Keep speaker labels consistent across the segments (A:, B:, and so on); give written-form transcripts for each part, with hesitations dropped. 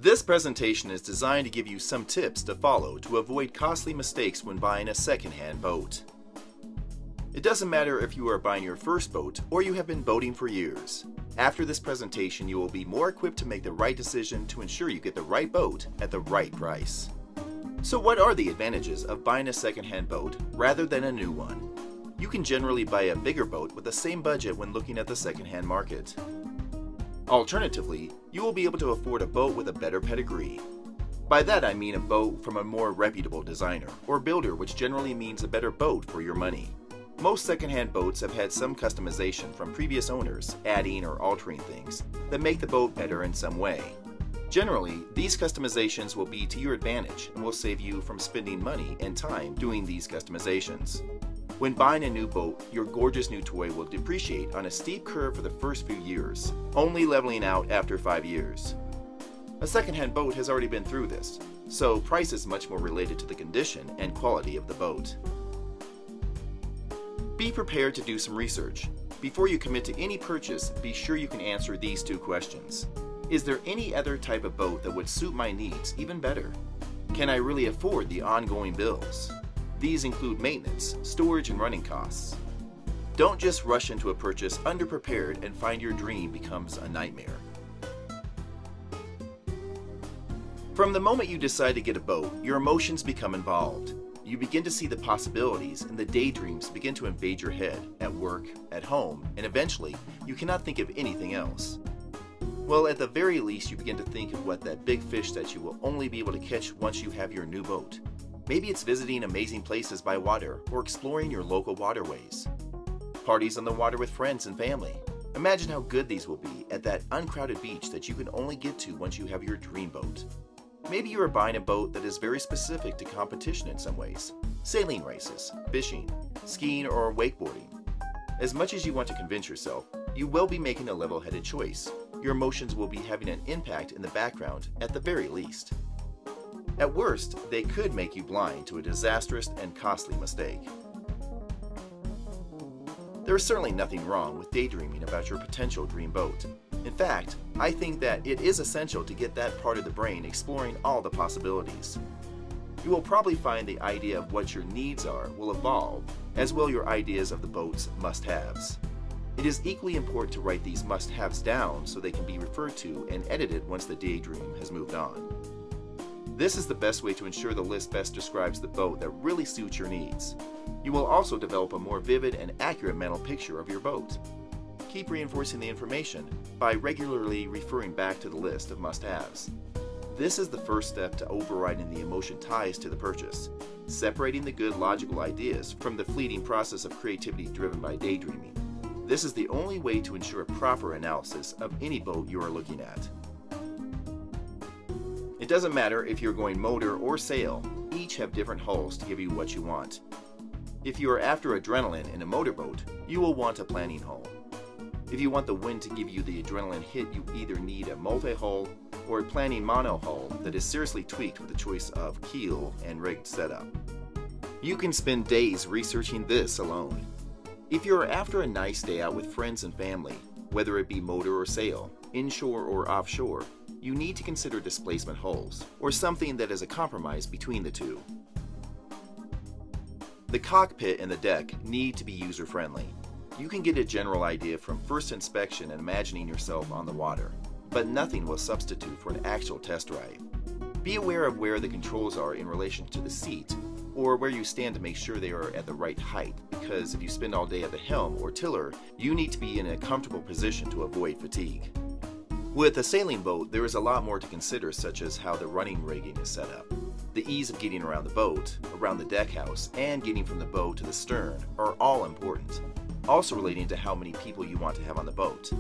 A: This presentation is designed to give you some tips to follow to avoid costly mistakes when buying a second-hand boat. It doesn't matter if you are buying your first boat or you have been boating for years. After this presentation, you will be more equipped to make the right decision to ensure you get the right boat at the right price. So what are the advantages of buying a second-hand boat rather than a new one? You can generally buy a bigger boat with the same budget when looking at the second-hand market. Alternatively, you will be able to afford a boat with a better pedigree. By that I mean a boat from a more reputable designer or builder, which generally means a better boat for your money. Most second-hand boats have had some customization from previous owners, adding or altering things that make the boat better in some way. Generally, these customizations will be to your advantage and will save you from spending money and time doing these customizations. When buying a new boat, your gorgeous new toy will depreciate on a steep curve for the first few years, only leveling out after 5 years. A second-hand boat has already been through this, so price is much more related to the condition and quality of the boat. Be prepared to do some research. Before you commit to any purchase, be sure you can answer these 2 questions. Is there any other type of boat that would suit my needs even better? Can I really afford the ongoing bills? These include maintenance, storage, and running costs. Don't just rush into a purchase underprepared and find your dream becomes a nightmare. From the moment you decide to get a boat, your emotions become involved. You begin to see the possibilities and the daydreams begin to invade your head at work, at home, and eventually you cannot think of anything else. Well, at the very least, you begin to think of what that big fish that you will only be able to catch once you have your new boat. Maybe it's visiting amazing places by water or exploring your local waterways. Parties on the water with friends and family. Imagine how good these will be at that uncrowded beach that you can only get to once you have your dream boat. Maybe you are buying a boat that is very specific to competition in some ways. Sailing races, fishing, skiing, or wakeboarding. As much as you want to convince yourself, you will be making a level-headed choice. Your emotions will be having an impact in the background at the very least. At worst, they could make you blind to a disastrous and costly mistake. There is certainly nothing wrong with daydreaming about your potential dream boat. In fact, I think that it is essential to get that part of the brain exploring all the possibilities. You will probably find the idea of what your needs are will evolve, as will your ideas of the boat's must-haves. It is equally important to write these must-haves down so they can be referred to and edited once the daydream has moved on. This is the best way to ensure the list best describes the boat that really suits your needs. You will also develop a more vivid and accurate mental picture of your boat. Keep reinforcing the information by regularly referring back to the list of must-haves. This is the first step to overriding the emotion ties to the purchase, separating the good logical ideas from the fleeting process of creativity driven by daydreaming. This is the only way to ensure a proper analysis of any boat you are looking at. It doesn't matter if you're going motor or sail, each have different hulls to give you what you want. If you are after adrenaline in a motorboat, you will want a planning hull. If you want the wind to give you the adrenaline hit, you either need a multi-hull or a planning mono-hull that is seriously tweaked with the choice of keel and rigged setup. You can spend days researching this alone. If you are after a nice day out with friends and family, whether it be motor or sail, inshore or offshore, you need to consider displacement hulls, or something that is a compromise between the two. The cockpit and the deck need to be user-friendly. You can get a general idea from first inspection and imagining yourself on the water, but nothing will substitute for an actual test drive. Be aware of where the controls are in relation to the seat, or where you stand to make sure they are at the right height, because if you spend all day at the helm or tiller, you need to be in a comfortable position to avoid fatigue. With a sailing boat, there is a lot more to consider, such as how the running rigging is set up. The ease of getting around the boat, around the deckhouse, and getting from the bow to the stern are all important, also relating to how many people you want to have on the boat.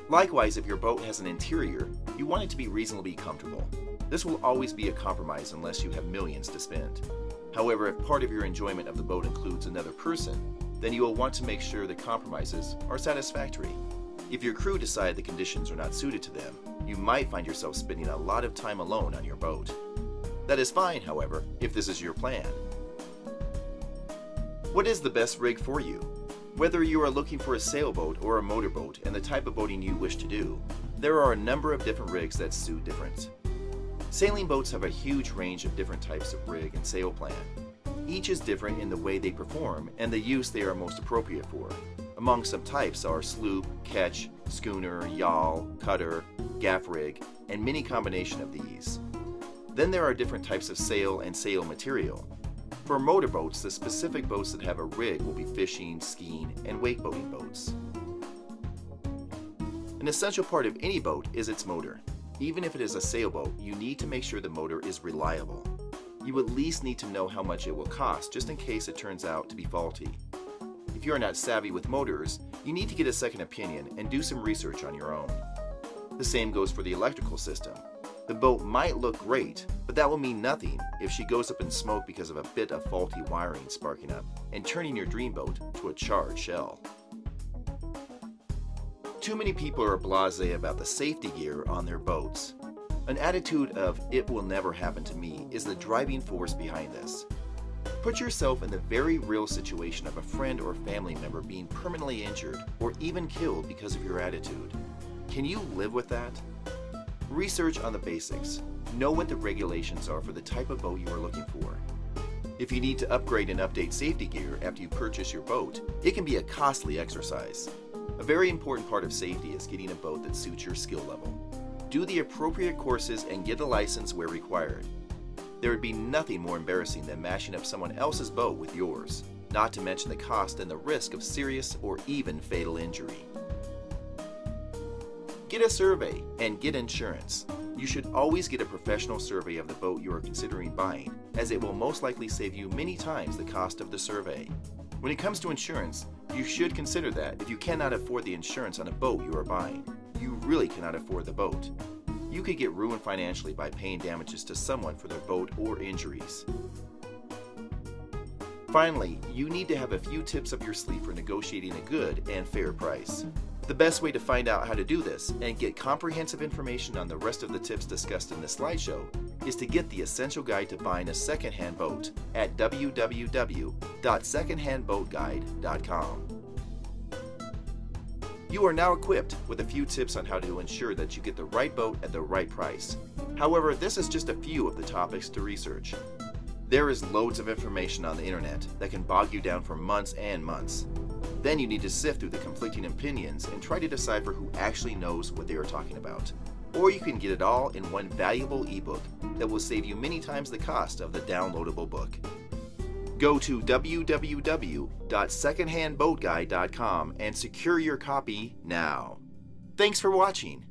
A: Likewise, if your boat has an interior, you want it to be reasonably comfortable. This will always be a compromise unless you have millions to spend. However, if part of your enjoyment of the boat includes another person, then you will want to make sure the compromises are satisfactory. If your crew decide the conditions are not suited to them, you might find yourself spending a lot of time alone on your boat. That is fine, however, if this is your plan. What is the best rig for you? Whether you are looking for a sailboat or a motorboat and the type of boating you wish to do, There are a number of different rigs that suit different. Sailing boats have a huge range of different types of rig and sail plan. Each is different in the way they perform and the use they are most appropriate for. Among some types are sloop, ketch, schooner, yawl, cutter, gaff rig, and many combination of these. Then there are different types of sail and sail material. For motorboats, the specific boats that have a rig will be fishing, skiing, and wakeboating boats. An essential part of any boat is its motor. Even if it is a sailboat, you need to make sure the motor is reliable. You at least need to know how much it will cost just in case it turns out to be faulty. If you are not savvy with motors, you need to get a second opinion and do some research on your own. The same goes for the electrical system. The boat might look great, but that will mean nothing if she goes up in smoke because of a bit of faulty wiring sparking up and turning your dream boat to a charred shell. Too many people are blasé about the safety gear on their boats. An attitude of "it will never happen to me" is the driving force behind this. Put yourself in the very real situation of a friend or family member being permanently injured or even killed because of your attitude. Can you live with that? Research on the basics. Know what the regulations are for the type of boat you are looking for. If you need to upgrade and update safety gear after you purchase your boat, it can be a costly exercise. A very important part of safety is getting a boat that suits your skill level. Do the appropriate courses and get a license where required. There would be nothing more embarrassing than mashing up someone else's boat with yours, not to mention the cost and the risk of serious or even fatal injury. Get a survey and get insurance. You should always get a professional survey of the boat you are considering buying, as it will most likely save you many times the cost of the survey. When it comes to insurance, you should consider that if you cannot afford the insurance on a boat you are buying, you really cannot afford the boat. You could get ruined financially by paying damages to someone for their boat or injuries. Finally, you need to have a few tips up your sleeve for negotiating a good and fair price. The best way to find out how to do this and get comprehensive information on the rest of the tips discussed in this slideshow is to get the essential guide to buying a secondhand boat at www.secondhandboatguide.com. You are now equipped with a few tips on how to ensure that you get the right boat at the right price. However, this is just a few of the topics to research. There is loads of information on the internet that can bog you down for months and months. Then you need to sift through the conflicting opinions and try to decipher who actually knows what they are talking about. Or you can get it all in one valuable ebook that will save you many times the cost of the downloadable book. Go to www.secondhandboatguide.com and secure your copy now. Thanks for watching.